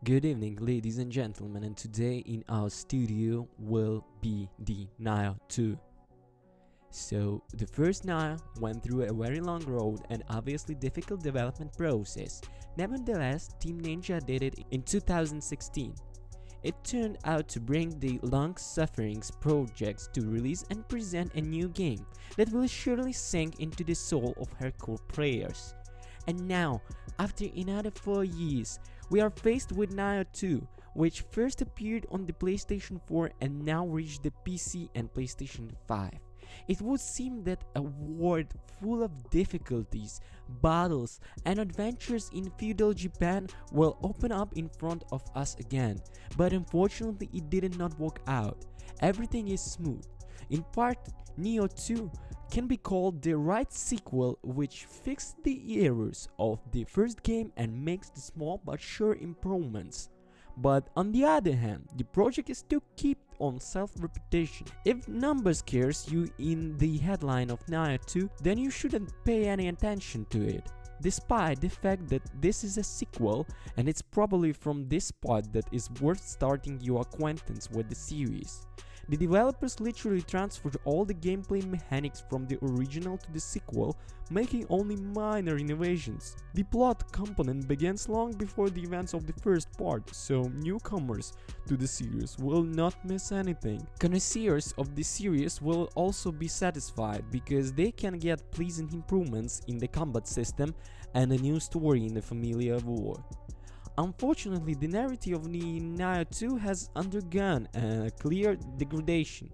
Good evening, ladies and gentlemen, and today in our studio will be the Nile 2. So, the first Nile went through a very long road and obviously difficult development process. Nevertheless, Team Ninja did it in 2016. It turned out to bring the long-suffering projects to release and present a new game that will surely sink into the soul of hardcore players. And now, after another 4 years, we are faced with Nile 2, which first appeared on the PlayStation 4 and now reached the PC and PlayStation 5. It would seem that a world full of difficulties, battles, and adventures in feudal Japan will open up in front of us again, but unfortunately it did not work out. Everything is smooth. In part, Neo 2 can be called the right sequel which fixed the errors of the first game and makes the small but sure improvements. But on the other hand, the project is still keep on self-repetition. If numbers scares you in the headline of Nioh 2, then you shouldn't pay any attention to it. Despite the fact that this is a sequel, and it's probably from this part that is worth starting your acquaintance with the series. The developers literally transferred all the gameplay mechanics from the original to the sequel, making only minor innovations. The plot component begins long before the events of the first part, so newcomers to the series will not miss anything. Connoisseurs of the series will also be satisfied because they can get pleasant improvements in the combat system and a new story in the familiar world. Unfortunately, the narrative of the Nioh 2 has undergone a clear degradation.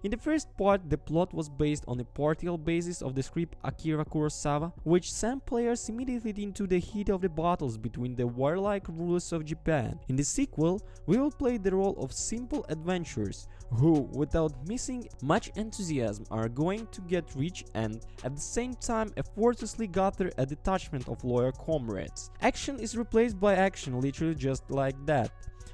In the first part, the plot was based on a partial basis of the script Akira Kurosawa, which sent players immediately into the heat of the battles between the warlike rulers of Japan. In the sequel, we will play the role of simple adventurers who, without missing much enthusiasm, are going to get rich and, at the same time, effortlessly gather a detachment of loyal comrades. Action is replaced by action, literally just like that.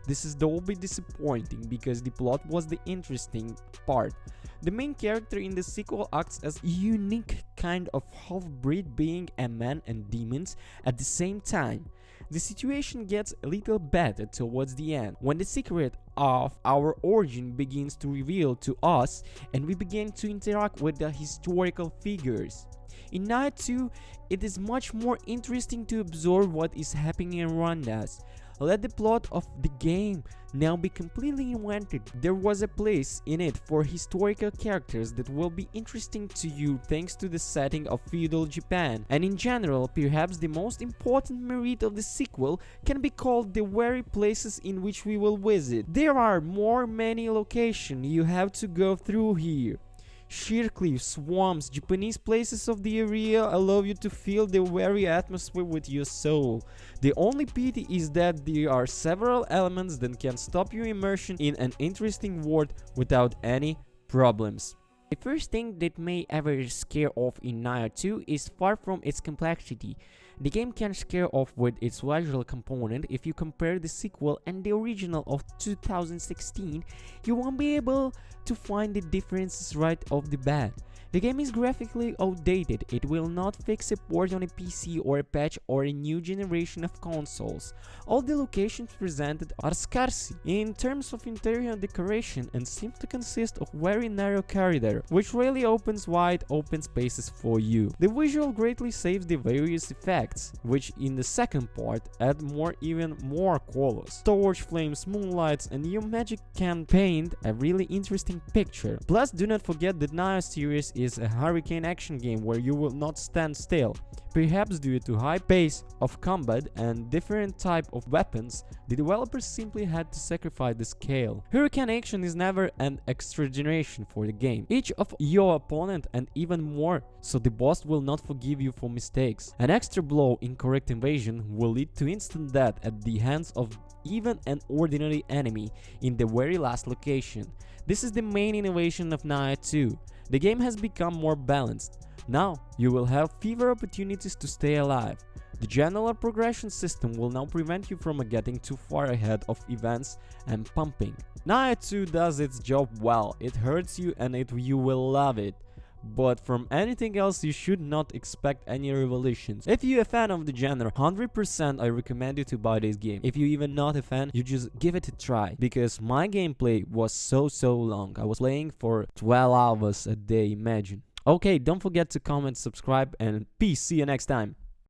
This is doubly disappointing because the plot was the interesting part. The main character in the sequel acts as a unique kind of half-breed being a man and demons at the same time. The situation gets a little better towards the end, when the secret of our origin begins to reveal to us and we begin to interact with the historical figures. In Nioh 2, it is much more interesting to observe what is happening around us. Let the plot of the game now be completely invented. There was a place in it for historical characters that will be interesting to you thanks to the setting of feudal Japan. And in general, perhaps the most important merit of the sequel can be called the very places in which we will visit. There are many locations you have to go through here. Sheer cliffs, swamps, Japanese places of the area allow you to feel the very atmosphere with your soul. The only pity is that there are several elements that can stop your immersion in an interesting world without any problems. The first thing that may ever scare off in Nioh 2 is far from its complexity. The game can scare off with its visual component. If you compare the sequel and the original of 2016, you won't be able to find the differences right off the bat. The game is graphically outdated. It will not fix a port on a PC or a patch or a new generation of consoles. All the locations presented are scarce in terms of interior decoration and seem to consist of very narrow corridor, which rarely opens wide open spaces for you. The visual greatly saves the various effects, which in the second part add even more colors. Torch flames, moonlights, and your magic can paint a really interesting picture. Plus, do not forget that Nioh series is a hurricane action game where you will not stand still. Perhaps due to high pace of combat and different type of weapons, the developers simply had to sacrifice the scale. Hurricane action is never an extra generation for the game. Each of your opponent and even more, so the boss will not forgive you for mistakes. An extra blow in correct invasion will lead to instant death at the hands of even an ordinary enemy in the very last location. This is the main innovation of Nioh 2. The game has become more balanced. Now, you will have fewer opportunities to stay alive. The general progression system will now prevent you from getting too far ahead of events and pumping. Nioh 2 does its job well. It hurts you and you will love it. but from anything else you should not expect any revelations. If you're a fan of the genre, 100% I recommend you to buy this game. If you're even not a fan, you just give it a try, because my gameplay was so long. I was playing for 12 hours a day, imagine. Okay, don't forget to comment, subscribe, and peace. See you next time.